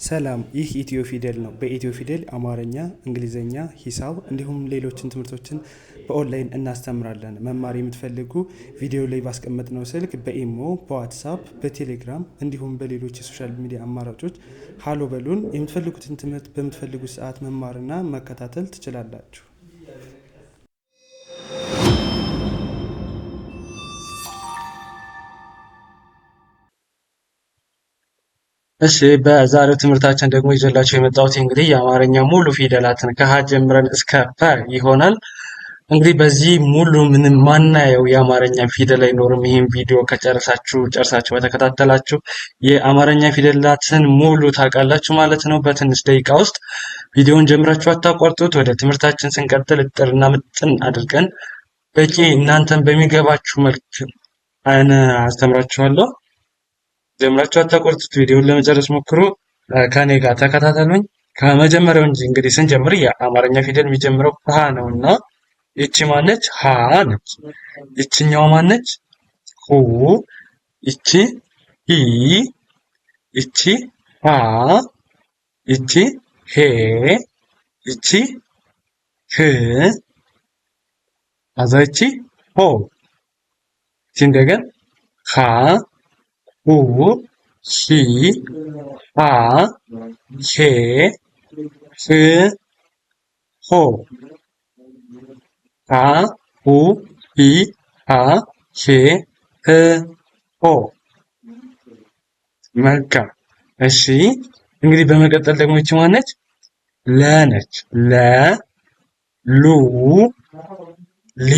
ሰላም፣ ይህ ኢትዮ ፊደል ነው። በኢትዮ ፊደል አማርኛ፣ እንግሊዝኛ፣ ሂሳብ እንዲሁም ሌሎችን ትምህርቶችን በኦንላይን እናስተምራለን። መማር የምትፈልጉ ቪዲዮ ላይ ባስቀመጥነው ስልክ በኢሞ፣ በዋትሳፕ፣ በቴሌግራም እንዲሁም በሌሎች የሶሻል ሚዲያ አማራጮች ሀሎ በሉን። የምትፈልጉትን ትምህርት በምትፈልጉት ሰዓት መማርና መከታተል ትችላላችሁ። እሺ በዛሬው ትምህርታችን ደግሞ ይዤላችሁ የመጣሁት እንግዲህ የአማርኛ ሙሉ ፊደላትን ከሀ ጀምረን እስከ ፐ ይሆናል። እንግዲህ በዚህ ሙሉ ምንም ማናየው የአማርኛ ፊደል አይኖርም። ይህም ቪዲዮ ከጨረሳችሁ በተከታተላችሁ የአማርኛ ፊደላትን ሙሉ ታውቃላችሁ ማለት ነው። በትንሽ ደቂቃ ውስጥ ቪዲዮውን ጀምራችሁ አታቋርጡት። ወደ ትምህርታችን ስንቀጥል እጥርና ምጥን አድርገን በቂ እናንተን በሚገባችሁ መልክ አስተምራችኋለሁ። ጀምራችሁ አታቋርጡት። ቪዲዮውን ለመጨረስ ሞክሩ። ከኔ ጋር ተከታተሉኝ። ከመጀመሪያው እንግዲህ ስንጀምር የአማርኛ ፊደል የሚጀምረው ሀ ነውና ይቺ ማነች? ሀ ነች። ይቺኛው ማነች? ሁ። ይቺ ሂ። ይቺ ሃ። ይቺ ሄ። ይቺ ህ። አዛ ይቺ ሆ። ይቺ እንደገና ሀ ሁ ሂ ሃ ሄ ህ ሆ ሃ ሁ ሂ ሃ ሄ ህ ሆ። መልካም። እሺ እንግዲህ በመቀጠል ደግሞ ይቺ ማነች? ለ ነች። ለ ሉ ሊ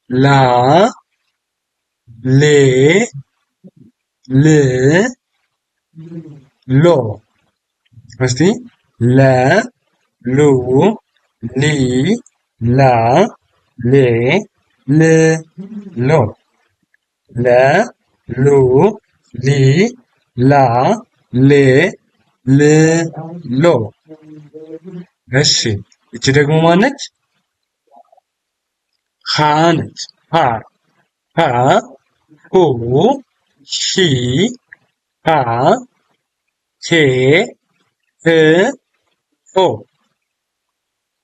ላ ሌ ል ሎ። እስቲ ለ ሉ ሊ ላ ሌ ል ሎ። ለ ሉ ሊ ላ ሌ ል ሎ። እሺ እቺ ደግሞ ማነች? ሀ ነች። ሀ ሀ ሁ ሂ ሃ ሄ ህ ሆ።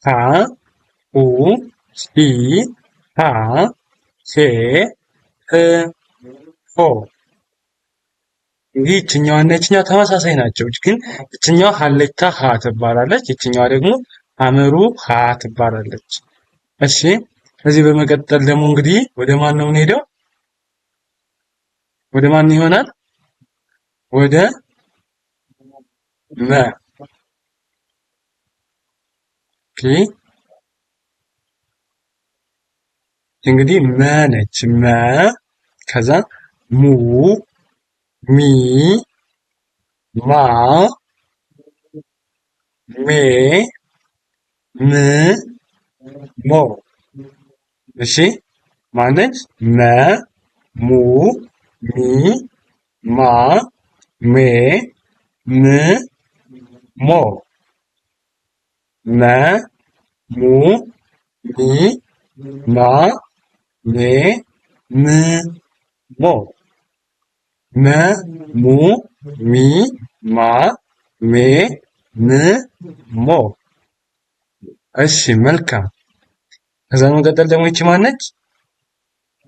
ሃ ሁ ሂ ሃ ሄ ህ ሆ። እንግዲህ ይችኛዋና ይችኛዋ ተመሳሳይ ናቸው፣ ግን ይችኛዋ ሀሌታ ሀ ትባላለች፣ ይችኛዋ ደግሞ ሐመሩ ሀ ትባላለች። እሺ ከዚህ በመቀጠል ደግሞ እንግዲህ ወደ ማን ነው የምንሄደው? ወደ ማን ይሆናል? ወደ መ። ኦኬ እንግዲህ መ ነች። መ ከዛ ሙ ሚ ማ ሜ ም ሞ። እሺ ማነች? መ ሙ ሚ ማ ሜ ም ሞ። መ ሙ ሚ ማ ሜ ም ሞ። መ ሙ ሚ ማ ሜ ም ሞ። እሺ መልካም። ከዛ መቀጠል ደግሞ ይቺ ማነች?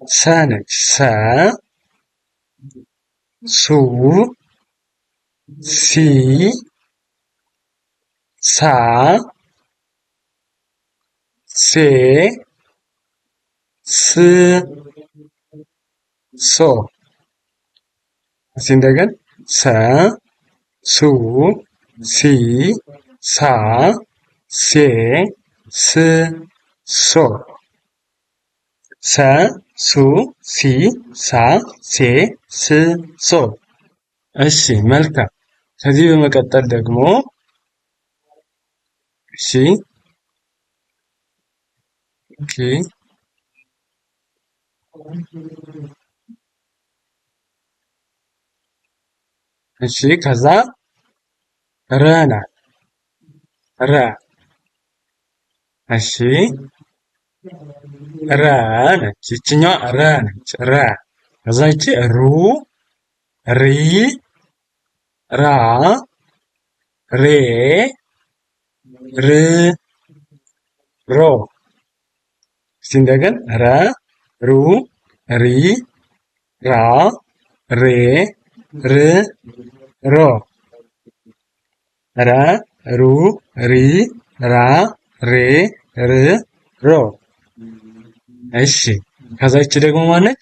ሰ ነች። ሰ ሱ ሲ ሳ ሴ ስ ሶ። እስኪ እንደገና ሰ ሱ ሲ ሳ ሴ ስ ሶ። ሰ ሱ ሲ ሳ ሴ ስ ሶ። እሺ መልካም። ከዚህ በመቀጠል ደግሞ እሺ ኦኬ እሺ ከዛ ረ ናት። ረ እሺ ረ ነች። ይችኛዋ ረ ነች። ረ ከዛ ይቺ ሩ ሪ ራ ሬ ር ሮ። እስቲ እንደገን ረ ሩ ሪ ራ ሬ ር ሮ ረ ሩ ሪ ራ ሬ ር ሮ። እሺ ከዛ ይቺ ደግሞ ማነች?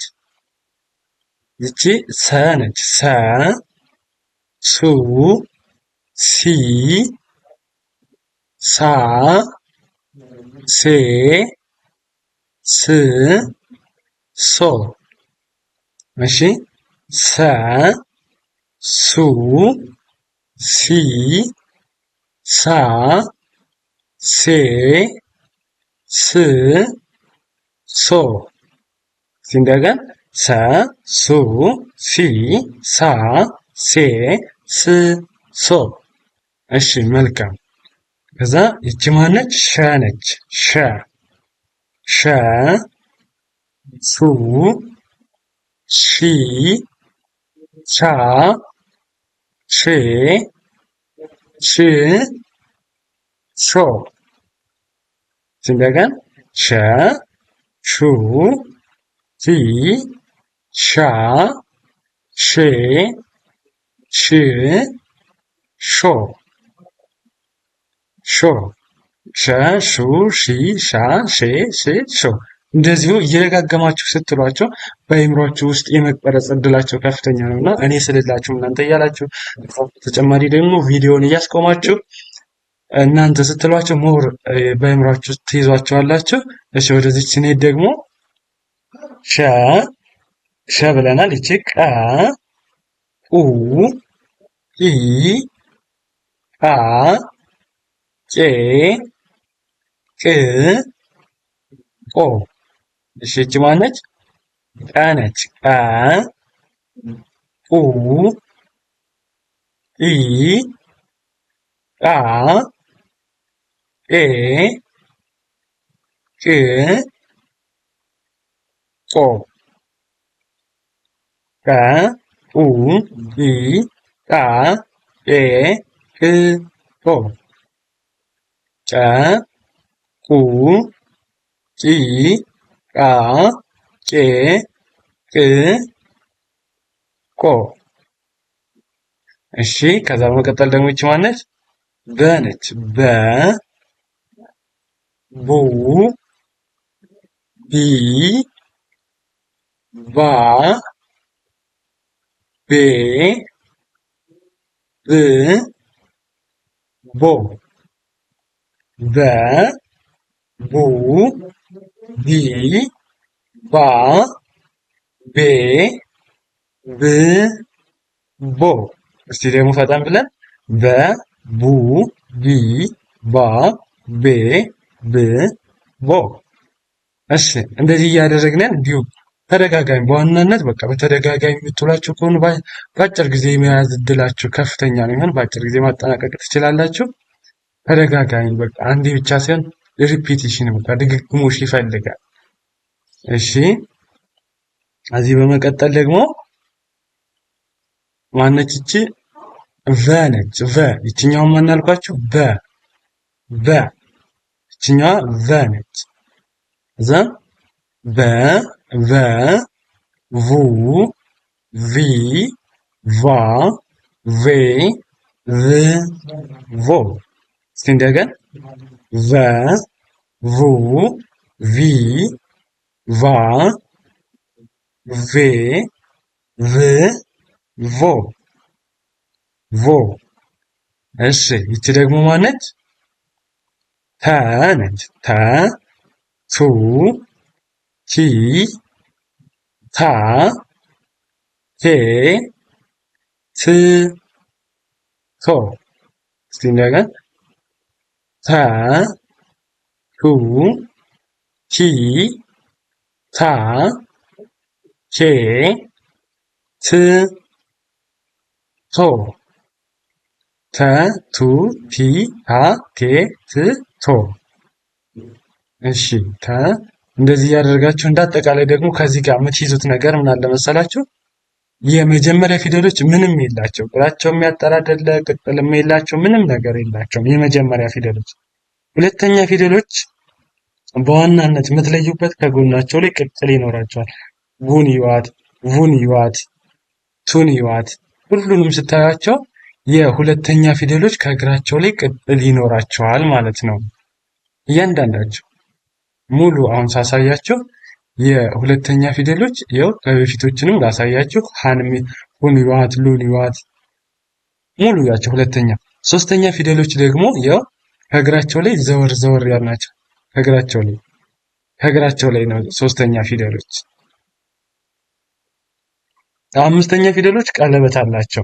ይቺ ሰ ነች። ሰ ሱ ሲ ሳ ሴ ስ ሶ። እሺ ሰ ሱ ሲ ሳ ሴ ስ ሶ። እንደገን ሰ ሱ ሲ ሳ ሴ ስ ሶ። እሺ መልካም። ከዛ ይቺ ማነች? ሸ ነች። ሸ ሸ ሱ ሺ ሻ ሼ ሽ ሾ። እንደገን ሸ ሹ ሺ ሻ ሼ ሽ ሾ ሾ ሸ ሹ ሺ ሻ ሼ ሽ ሾ። እንደዚሁ እየደጋገማችሁ ስትሏቸው በአእምሯችሁ ውስጥ የመቀረጽ እድላቸው ከፍተኛ ነው እና እኔ ስልላችሁ እናንተ እያላችሁ ተጨማሪ ደግሞ ቪዲዮውን እያስቆማችሁ እናንተ ስትሏቸው ሞር በአእምሯችሁ ውስጥ ትይዟቸዋላችሁ። እሺ ወደዚች ስንሄድ ደግሞ ሸ ሸ ብለናል። ይቺ ቀ ኡ ኢ ቃ ቄ ቅ ቆ። እሺ ይቺ ማነች? ቀ ነች። ቀ ኡ ኢ ቃ ቄ ቅ ቆ። ቀ ኡ ኢ ቃ ቄ ቅ ቆ። ቀ ኡ ቂ ቃ ቄ ቅ ቆ። እሺ ከዛ በመቀጠል ደግሞ ይቺ ማነች? በ ነች። በ ቡ ቢ ባ ቤ ብ ቦ። በ ቡ ቢ ባ ቤ ብ ቦ። እስቲ ደግሞ ፈጠን ብለን በ ቡ ቢ ባ ቤ ብ ቦ። እሺ እንደዚህ እያደረግን እንዲሁ ተደጋጋሚ በዋናነት በቃ በተደጋጋሚ የምትውላችሁ ከሆኑ በአጭር ጊዜ የመያዝ እድላችሁ ከፍተኛ ነው የሚሆን። በአጭር ጊዜ ማጠናቀቅ ትችላላችሁ። ተደጋጋሚ በቃ አንዴ ብቻ ሳይሆን ሪፒቲሽን በቃ ድግግሞሽ ይፈልጋል። እሺ ከዚህ በመቀጠል ደግሞ ማነች? ይቺ ቨ ነች። ቨ ይችኛውን ማን አልኳችሁ? በ በ ይችኛዋ ቨ ነች። እዛ በ ቨ ቡ ቪ ቫ ቬ ቭ ቮ። እስቲ እንደገን ቨ ቡ ቪ ቫ ቬ ቭ ቮ ቮ። እሺ ይቺ ደግሞ ማነች? ተ ነች። ተ ቱ ቲ ታ ቴ ት ቶ። እስቲ እንደገን ተ ቱ ቲ ታ ኬ ት ቶ። ተ ቱ ቲ ታ ቴ ት ቶ። እሺ እንደዚህ እያደረጋችሁ እንዳጠቃላይ ደግሞ ከዚህ ጋር የምትይዙት ነገር ምን አለ መሰላችሁ? የመጀመሪያ ፊደሎች ምንም የላቸው፣ እግራቸው የሚያጠራደለ ቅጥልም የላቸው፣ ምንም ነገር የላቸውም የመጀመሪያ ፊደሎች። ሁለተኛ ፊደሎች በዋናነት የምትለዩበት ከጎናቸው ላይ ቅጥል ይኖራቸዋል። ቡን ይዋት፣ ቡን ይዋት፣ ቱን ይዋት። ሁሉንም ስታያቸው የሁለተኛ ፊደሎች ከእግራቸው ላይ ቅጥል ይኖራቸዋል ማለት ነው። እያንዳንዳቸው ሙሉ አሁን ሳሳያቸው የሁለተኛ ፊደሎች ያው ከበፊቶችንም ላሳያችሁ ሃንሚ ሁን ይዋት ሉን ይዋት ሙሉ ያቸው ሁለተኛ። ሶስተኛ ፊደሎች ደግሞ ያው ከእግራቸው ላይ ዘወር ዘወር ያልናቸው ከእግራቸው ላይ ነው ሶስተኛ ፊደሎች። አምስተኛ ፊደሎች ቀለበት አላቸው።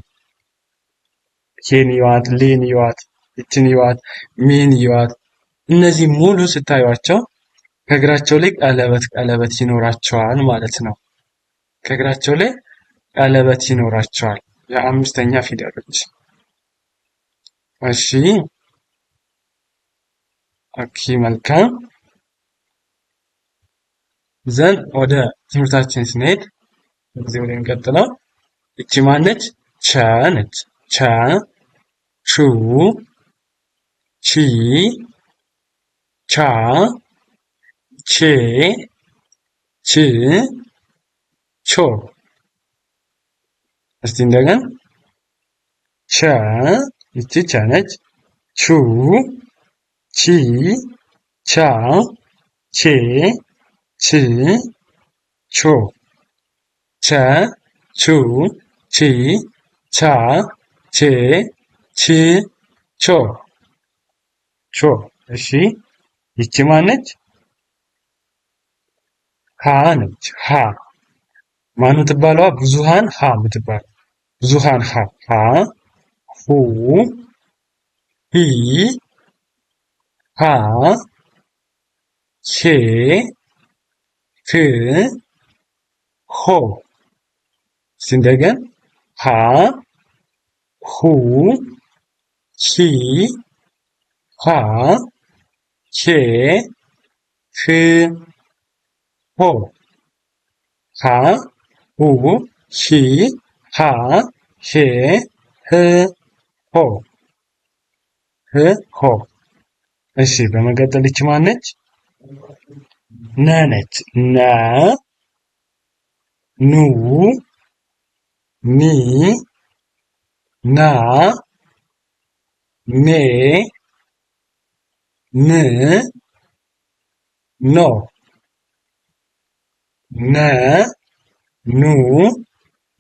ኬን ይዋት፣ ሌን ይዋት፣ እችን ይዋት፣ ሚን ይዋት። እነዚህ ሙሉ ስታዩቸው ከእግራቸው ላይ ቀለበት ይኖራቸዋል ማለት ነው። ከእግራቸው ላይ ቀለበት ይኖራቸዋል የአምስተኛ ፊደሎች። እሺ ኦኬ መልካም። ዘን ወደ ትምህርታችን ስንሄድ እዚህ ወደ እንቀጥለው። እቺ ማነች? ቸ ነች። ቸ፣ ቹ፣ ቺ፣ ቻ፣ ቼ፣ ች፣ ቾ። እስቲ እንደገና ቸ፣ እቺ ቸ ነች። ቹ፣ ቺ፣ ቻ፣ ቼ፣ ች፣ ቾ። ቸ፣ ቹ፣ ቺ፣ ቻ፣ ቼ፣ ች፣ ቾ። ቾ። እሺ ይቺ ማነች? ሀ ነች። ሀ ማኑ ትባለዋ? ብዙሃን ሀ ምትባል ብዙሃን ሀ። ሀ፣ ሁ፣ ሂ፣ ሃ፣ ሄ፣ ህ፣ ሆ። እንደገን ሀ፣ ሁ፣ ሂ፣ ሃ፣ ሄ፣ ህ፣ ሆ። ሀ፣ ሁ፣ ሂ፣ ሃ፣ ሄ፣ ህ፣ ሆ። ህ፣ ሆ። እሺ በመቀጠል ይቺ ማነች? ነ ነች። ነ፣ ኑ፣ ኒ፣ ና፣ ኔ፣ ን፣ ኖ። ነ፣ ኑ፣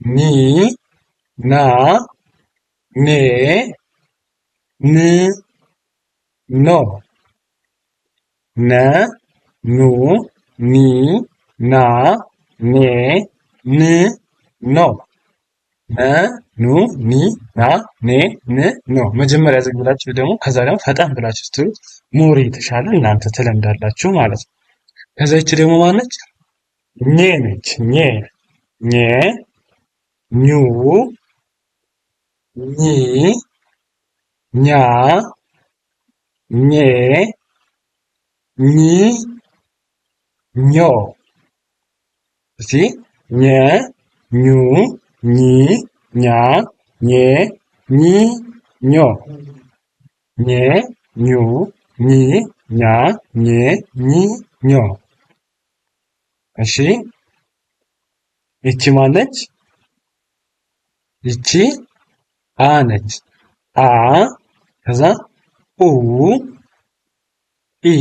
ኒ፣ ና፣ ኔ፣ ን፣ ኖ። ነ፣ ኑ፣ ኒ፣ ና፣ ኔ፣ ን፣ ኖ። ነ፣ ኑ፣ ኒ፣ ና፣ ኔ፣ ን፣ ኖ። መጀመሪያ ዝግ ብላችሁ ደግሞ ከዛ ደግሞ ፈጠን ብላችሁ ስትሉ ሞር የተሻለ እናንተ ትለምዳላችሁ ማለት ነው። ከዛ ይቺ ደግሞ ማነች? ኘ ነች። ኘ፣ ኘ፣ ኙ፣ ኚ፣ ኛ፣ ኜ፣ ኚ፣ ኞ። እስቲ ኘ፣ ኙ፣ ኚ፣ ኛ፣ ኜ፣ ኚ፣ ኞ። ኘ፣ ኙ፣ ኚ፣ ኛ፣ ኜ፣ ኚ፣ ኞ። እሺ ይቺ ማነች? ይቺ አ ነች። አ ከዛ ኡ፣ ኢ፣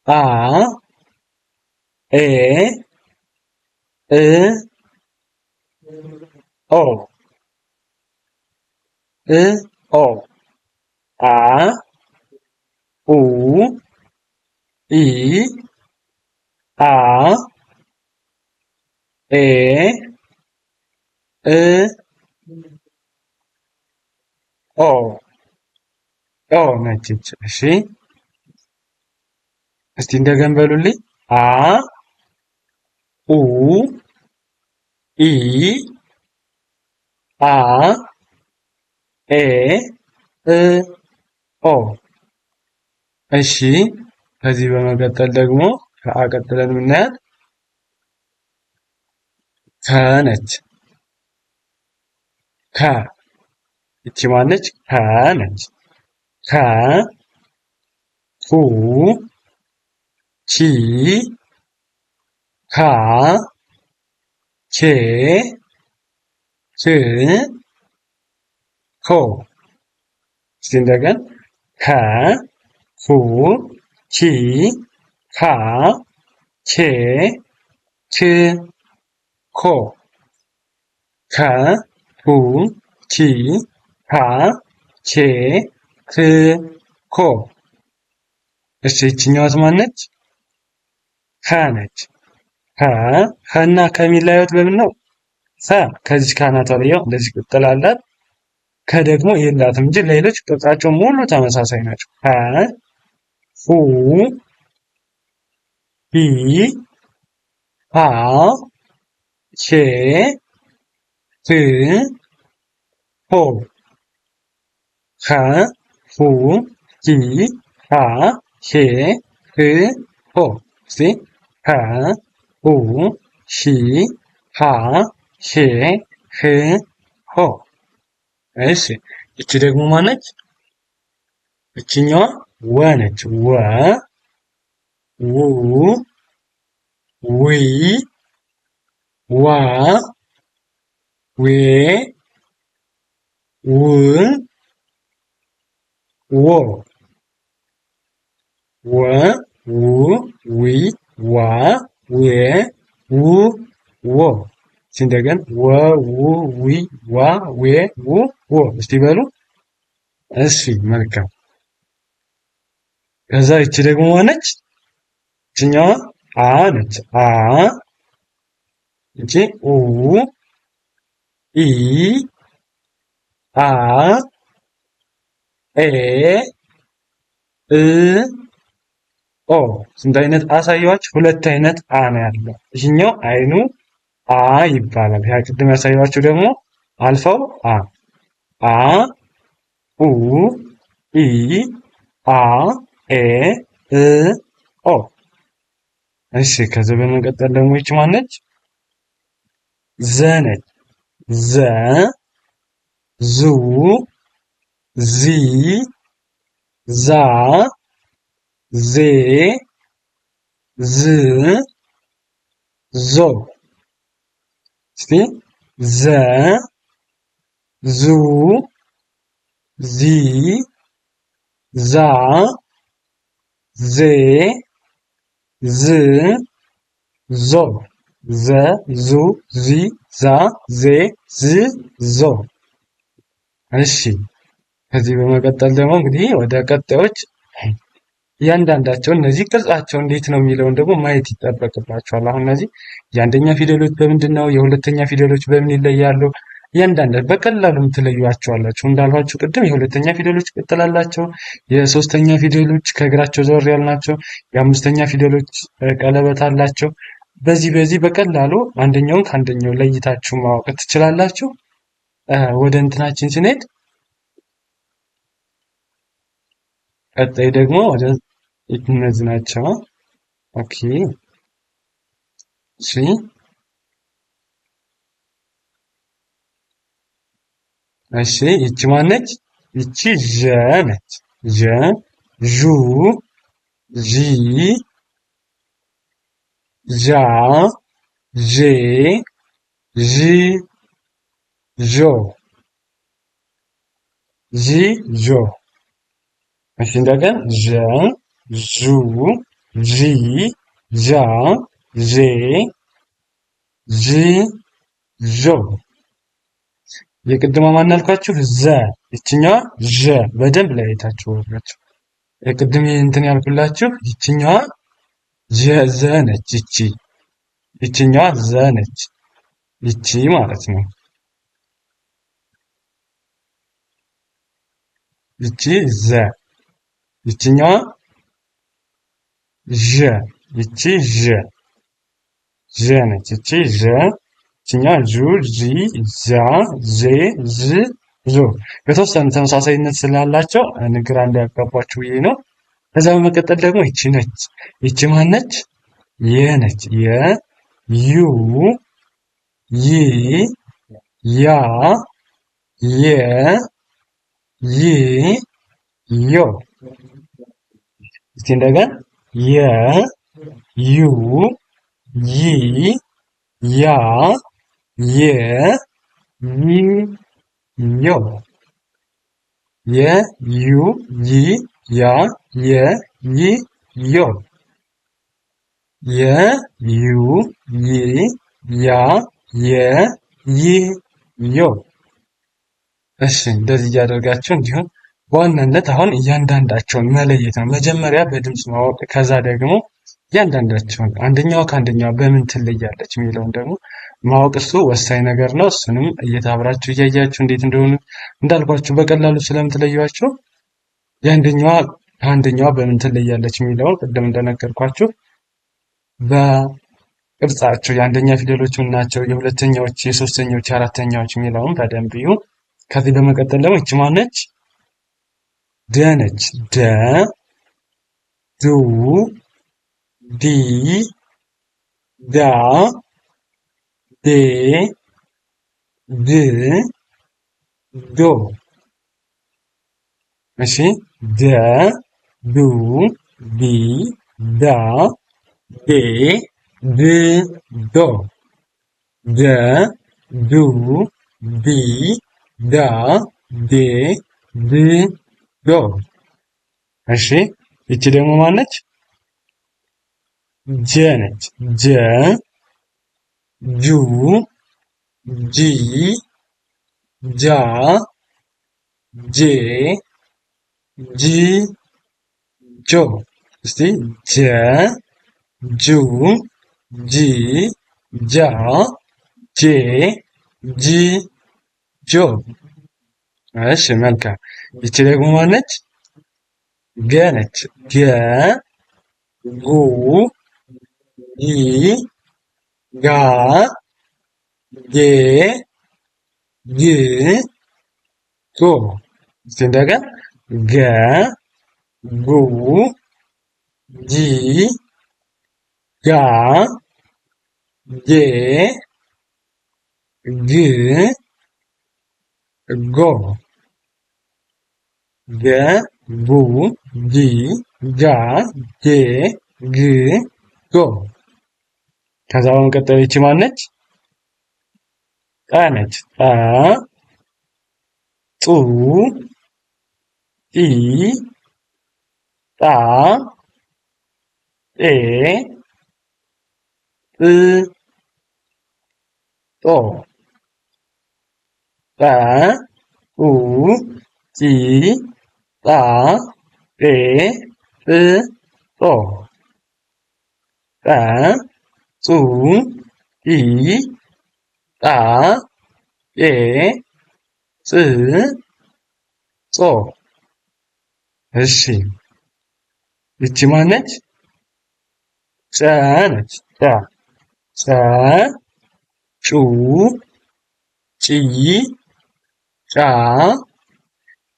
አ፣ ኤ፣ እ፣ ኦ። እ፣ ኦ። አ፣ ኡ፣ ኢ፣ አ፣ ኤ፣ እ፣ ኦ። ኦ ነች። እሺ እስቲ እንደገና በሉልኝ። አ፣ ኡ፣ ኢ፣ አ፣ ኤ፣ እ፣ ኦ። እሺ ከዚህ በመቀጠል ደግሞ ከአ ቀጥለን የምናያት ከ ነች። ከ ይቺ ማነች? ከ ነች። ከ ሁ ቺ ካ ኬ ክ ኮ። እስቲ እንደገን ከ ሁ ቺ ካ ኬ ክ ኮ። ከ ሁ ቺ ካ ኬ ክ ኮ። እሺ ይችኛዋት ማነች? ከ ነች። ከና ከሚለያዩት በምን ነው? ከዚህ ካናቷ ላይ ያው እንደዚህ ቅጥል አላት። ከደግሞ የላትም እንጂ ሌሎች ቅርጻቸው ሙሉ ተመሳሳይ ናቸው። ሁ ሂ ሃ ሄ ህ ሆ። ከ ሁ ሂ ሃ ሄ ህ ሆ። እስቲ ከ ሁ ሂ ሃ ሄ ህ ሆ። እሺ እቺ ደግሞ ማነች? እቺኛዋ ወ ነች። ወ ው ዊ ዋ ዌ ው ዎ። ወ ው ዊ ዋ ዌ ው ዎ። እንደገን ወ ው ዊ ዋ ዌ ው ዎ። እስቲ በሉ። እሺ መልካም። ከዛ ይቺ ደግሞ ማነች? ይችኛዋ አ ነች። አ ይቺ ኡ ኢ አ ኤ እ ኦ። ስንት አይነት አሳየዋችሁ? ሁለት አይነት አ ነው ያለው። ይህኛው አይኑ አ ይባላል። ያ ቅድም ያሳየዋችሁ ደግሞ አልፋው አ አ ኡ ኢ አ ኤ እ ኦ። እሺ ከዚህ በመቀጠል ደግሞ ይች ማነች? ዘ ነች። ዘ ዙ ዚ ዛ ዜ ዝ ዞ። እስቲ ዘ ዙ ዚ ዛ ዜ ዝ ዞ። ዘ ዙ ዚ ዛ ዜ ዝ ዞ። እሺ ከዚህ በመቀጠል ደግሞ እንግዲህ ወደ ቀጣዮች እያንዳንዳቸው እነዚህ ቅርጻቸው እንዴት ነው የሚለውን ደግሞ ማየት ይጠበቅባቸዋል። አሁን እነዚህ የአንደኛ ፊደሎች በምንድን ነው? የሁለተኛ ፊደሎች በምን ይለያሉ? እያንዳንድ በቀላሉ የምትለዩዋቸዋላችሁ። እንዳልኋችሁ ቅድም የሁለተኛ ፊደሎች ቅጥል አላቸው። የሶስተኛ ፊደሎች ከእግራቸው ዘወር ያሉ ናቸው። የአምስተኛ ፊደሎች ቀለበት አላቸው። በዚህ በቀላሉ አንደኛውን ከአንደኛው ለይታችሁ ማወቅ ትችላላችሁ። ወደ እንትናችን ስንሄድ ቀጣይ ደግሞ ወደ እነዚህ ናቸው። ኦኬ እሺ እሺ ይቺ ማነች? ይቺ ዠ ነች። ዠ ዡ ዢ ዣ ዤ ዥ ዦ ዢ ዦ። እሺ እንደገና ዠ ዡ ዢ ዣ ዤ ዥ ዦ። የቅድማ ማን አልኳችሁ? ዘ። ይችኛዋ ዠ። በደንብ ለያይታችሁ ወራችሁ። የቅድም እንትን ያልኩላችሁ ይችኛዋ ዘ ነች። ይችኛዋ ዘ ነች። ይቺ ማለት ነው። ይቺ ዘ። ይችኛዋ ዠ። ይቺ ዠ ዠ ነች። ይቺ ዠ። ይችኛዋ ዡ ዢ ዣ ዤ ዥ ዞ። የተወሰነ ተመሳሳይነት ስላላቸው ግራ እንዳያጋባችሁ ብዬ ነው። ከዛ በመቀጠል ደግሞ ይቺ ነች። ይቺ ማነች? የ ነች። የ ዩ ይ ያ የ ይ ዮ። እስቲ እንደገና የ ዩ ይ ያ የ ይ ዮ። የ ዩ ይ ያ የ ይ ዮ። የ ዩ ይ ያ የ ይ ዮ። እሺ እንደዚህ እያደረጋችሁ እንዲሁም በዋናነት አሁን እያንዳንዳቸውን መለየት ነው። መጀመሪያ በድምፅ ማወቅ፣ ከዛ ደግሞ እያንዳንዳቸውን አንደኛዋ ከአንደኛዋ በምን ትለያለች የሚለውን ደግሞ ማወቅ እሱ ወሳኝ ነገር ነው። እሱንም እየታብራችሁ እያያችሁ እንዴት እንደሆኑ እንዳልኳችሁ በቀላሉ ስለምትለዩዋቸው የአንደኛዋ ከአንደኛዋ በምን ትለያለች የሚለውን ቅድም እንደነገርኳችሁ በቅርጻቸው የአንደኛ ፊደሎች ምን ናቸው፣ የሁለተኛዎች፣ የሶስተኛዎች፣ የአራተኛዎች የሚለውን በደንብ እዩ። ከዚህ በመቀጠል ደግሞ ይቺ ማነች? ደ ነች። ደ ዱ ዲ ዳ ዴ ድ ዶ። እሺ ደ ዱ ዲ ዳ ዴ ድ ዶ። ደ ዱ ዲ ዳ ዴ ድ ዶ። እሺ ይቺ ደግሞ ማነች? ጀ ነች። ጀ ጁ ጂ ጃ ጄ ጂ ጆ። እስቲ ጀ ጁ ጂ ጃ ጄ ጂ ጆ። እሺ መልካም። ይቺ ደግሞ ማነች? ገ ነች። ገ ጉ ጊ ጋ ጌ ግ ጎ። እስቲ እንደገና ገ ጉ ጂ ጋ ጌ ግ ጎ። ገ ጉ ጂ ጋ ጌ ግ ጎ። ከዛ በመቀጠል ይቺ ማነች? ጠ ነች። ጠ ጡ ጢ ጣ ጤ ጥ ጦ። ጠ ጡ ጢ ጣ ጤ ጥ ጦ። ጠ ጡ ጢ ጣ ጤ ጥ ጾ። እሺ ይቺ ማነች? ጨ ነች። ጨ ጨ ጩ ጪ ጫ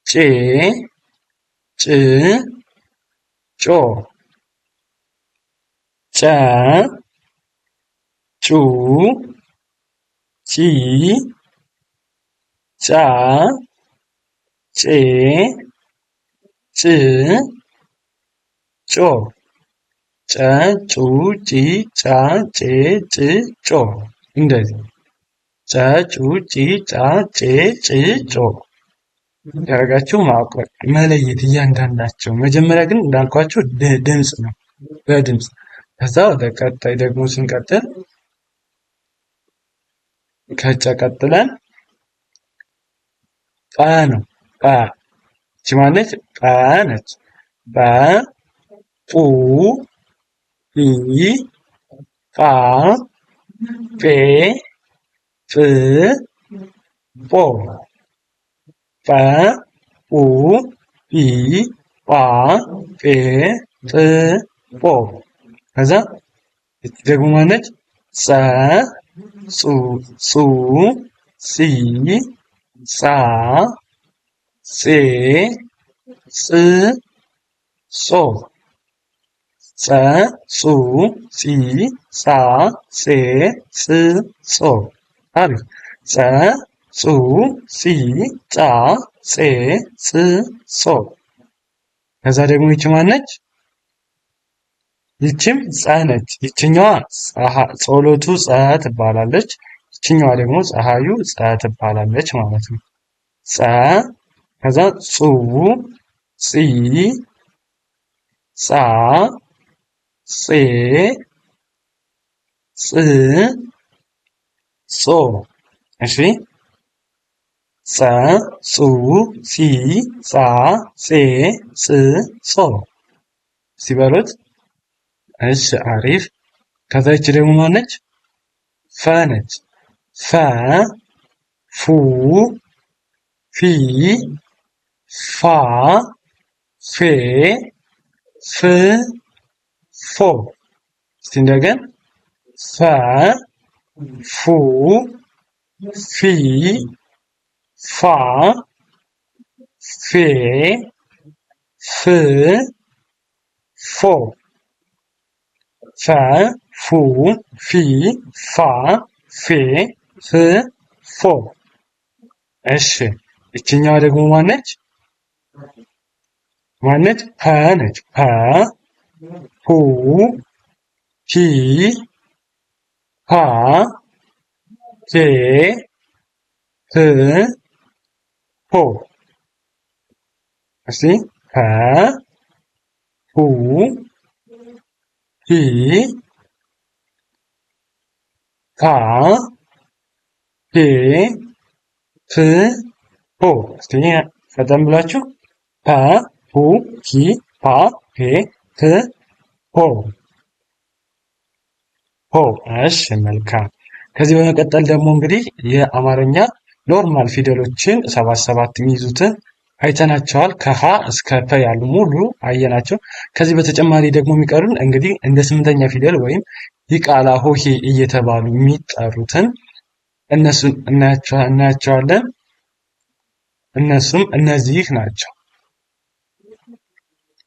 ጬ ጭ ጮ። ጨ ጩ ጪ ጫ ጬ ጭ ጮ። ጨ ጩ ጪ ጫ ጬ ጭ ጮ። እንደዚህ ጨ ጩ ጪ ጫ ጬ ጭ ጮ ያደረጋችሁ ማወቅ መለየት እያንዳንዳቸው። መጀመሪያ ግን እንዳልኳችሁ ድምፅ ነው፣ በድምፅ ከዛ ወደ ቀጣይ ደግሞ ስንቀጥል ከጨ ቀጥለን ቀ ነው። ቀ ይቺ ማነች? ቀ ነች። ቀ ቁ ጲ ጳ ጴ ጵ ጶ። ጰ ጱ ጲ ጳ ጴ ጵ ጶ። ከዛ ደግሞ ማነች? ጸ ጹ ጹ ጺ ጻ ጼ ጽ ጾ። ጸ ጹ ጺ ጻ ጼ ጽ ጾ። አሪፍ። ጸ ጹ ጺ ጻ ጼ ጽ ጾ። ከዛ ደግሞ ይቺ ማነች? ይቺም ጸ ነች። ይችኛዋ ጸሎቱ ጸ ትባላለች። ይችኛዋ ደግሞ ፀሐዩ ጸ ትባላለች ማለት ነው። ጸ ከዛ ጹ ጺ ጻ ጼ ጽ ጾ። እሺ ጸ ጹ ጺ ጻ ጼ ጽ ጾ ሲበሉት። እሺ አሪፍ። ከዛ ይቺ ደግሞ ማነች? ፈ ነች። ፈ ፉ ፊ ፋ ፌ ፍ ፎ። እስቲ እንደገን ፈ ፉ ፊ ፋ ፌ ፍ ፎ። ፈ ፉ ፊ ፋ ፌ ፍ ፎ። እሺ ይችኛዋ ደግሞ ማነች? ማነች? ፐ ነች። ፐ ፑ ፒ ፓ ፔ ፕ ፖ። እስቲ ፐ ፑ ፒ ፓ ፔ ፕ ፖ። እስቲ ፈጠን ብላችሁ ፐ ፑ ፒ ፓ ፔ ፕ ፖ ፖ። እሺ መልካም። ከዚህ በመቀጠል ደግሞ እንግዲህ የአማርኛ ኖርማል ፊደሎችን 77 የሚይዙትን አይተናቸዋል። ከሀ እስከ ፐ ያሉ ሙሉ አየናቸው። ከዚህ በተጨማሪ ደግሞ የሚቀሩን እንግዲህ እንደ ስምንተኛ ፊደል ወይም ዲቃላ ሆሄ እየተባሉ የሚጠሩትን እነሱን እናያቸዋለን። እነሱም እነዚህ ናቸው።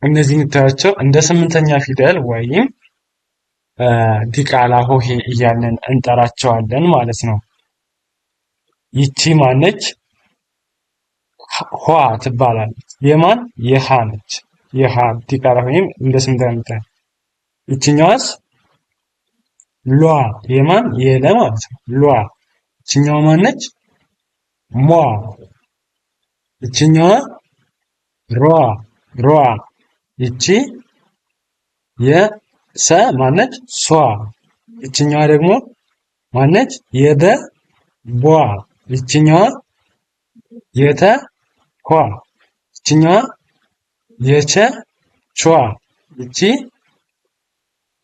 እነዚህ የምታያቸው እንደ ስምንተኛ ፊደል ወይም ዲቃላ ሆሄ እያለን እንጠራቸዋለን ማለት ነው። ይቺ ማነች? ኋ ትባላለች። የማን? የሃ ነች። የሃ ዲቃላ ወይም እንደ ስምንተኛ። ይችኛዋስ ሏ የማን? የለ ማለት ነው። ሏ። ይችኛዋ ማነች? ሟ። ይችኛዋ ሯ ሯ። ይቺ የሰ ማነች? ሷ። ይችኛዋ ደግሞ ማነች? የበ ቧ። ይችኛዋ የተ ኳ። ይችኛዋ የቸ ቿ። ይቺ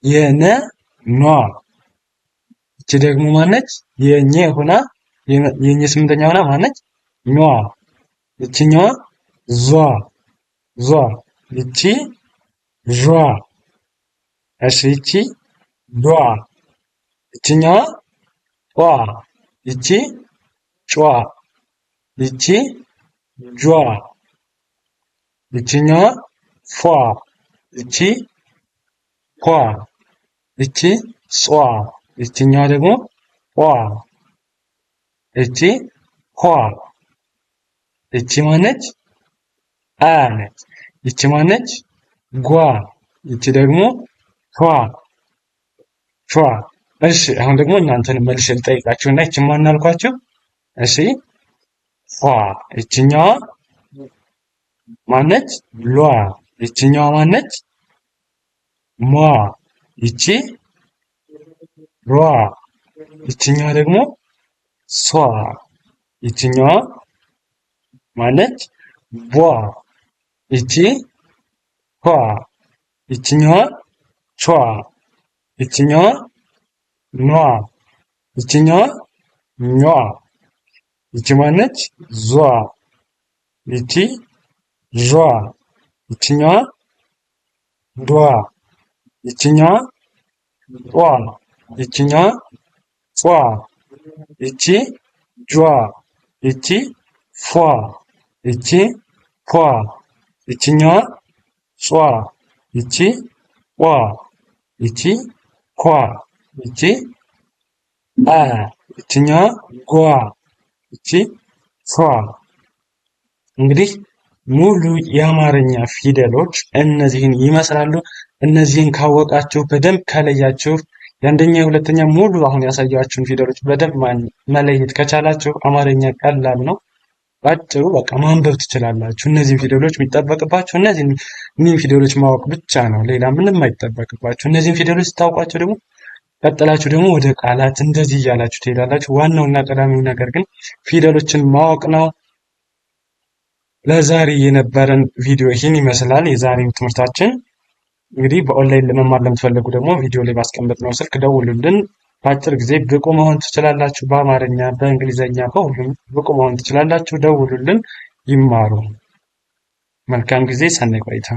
የነ ኗ። ይቺ ደግሞ ማነች? የኘ ሆና የኘ ስምንተኛ ሆና ማነች? ኟ። ይችኛዋ ዟ ዟ። ይቺ ዣ። እሺ ይቺ ዷ። ይችኛዋ ጧ። ይቺ ጯ። ይቺ ጇ። ይችኛዋ ፏ። ይቺ ኳ። ይቺ ጿ። ይችኛዋ ደግሞ ቋ። ይቺ ኳ። ይቺ ማነች? አ ነች። ይቺ ማነች? ጓ። ይቺ ደግሞ ቿ ቿ። እሺ አሁን ደግሞ እናንተን መልሼ ልጠይቃችሁ እና ይቺ ማን አልኳችሁ? እሺ ፏ። ይችኛዋ ማነች? ሏ። ይችኛዋ ማነች? ሟ። ይቺ ሯ። ይችኛዋ ደግሞ ሷ። ይችኛዋ ማነች? ቧ። ይቺ ኳ። ይችኛዋ ቿ። ይችኛዋ ኗ። ይችኛዋ ኟ። ይቺ ማነች? ዟ። ይቺ ዟ። ይችኛዋ ዷ። ይችኛዋ ጧ። ይችኛዋ ጿ። ይቺ ጇ። ይቺ ፏ። ይቺ ኳ። ይችኛዋ ጿ። ይቺ ቋ። ይቺ ኳ። ይቺ አ። እችኛዋ ጓ፣ እቺ ፏ። እንግዲህ ሙሉ የአማርኛ ፊደሎች እነዚህን ይመስላሉ። እነዚህን ካወቃችሁ በደንብ ከለያችሁ የአንደኛ የሁለተኛ ሙሉ አሁን ያሳያችሁን ፊደሎች በደንብ መለየት ከቻላችሁ አማርኛ ቀላል ነው። ባጭሩ በቃ ማንበብ ትችላላችሁ። እነዚህን ፊደሎች የሚጠበቅባችሁ እነዚህን ፊደሎች ማወቅ ብቻ ነው። ሌላ ምንም አይጠበቅባችሁ። እነዚህን ፊደሎች ስታውቋቸው ደግሞ ቀጥላችሁ ደግሞ ወደ ቃላት እንደዚህ እያላችሁ ትሄዳላችሁ። ዋናውና ቀዳሚው ነገር ግን ፊደሎችን ማወቅ ነው። ለዛሬ የነበረን ቪዲዮ ይህን ይመስላል። የዛሬው ትምህርታችን እንግዲህ በኦንላይን ለመማር ለምትፈልጉ ደግሞ ቪዲዮ ላይ ባስቀመጥነው ስልክ ደውሉልን። በአጭር ጊዜ ብቁ መሆን ትችላላችሁ። በአማርኛ፣ በእንግሊዘኛ፣ በሁሉም ብቁ መሆን ትችላላችሁ። ደውሉልን፣ ይማሩ። መልካም ጊዜ፣ ሰናይ ቆይታ።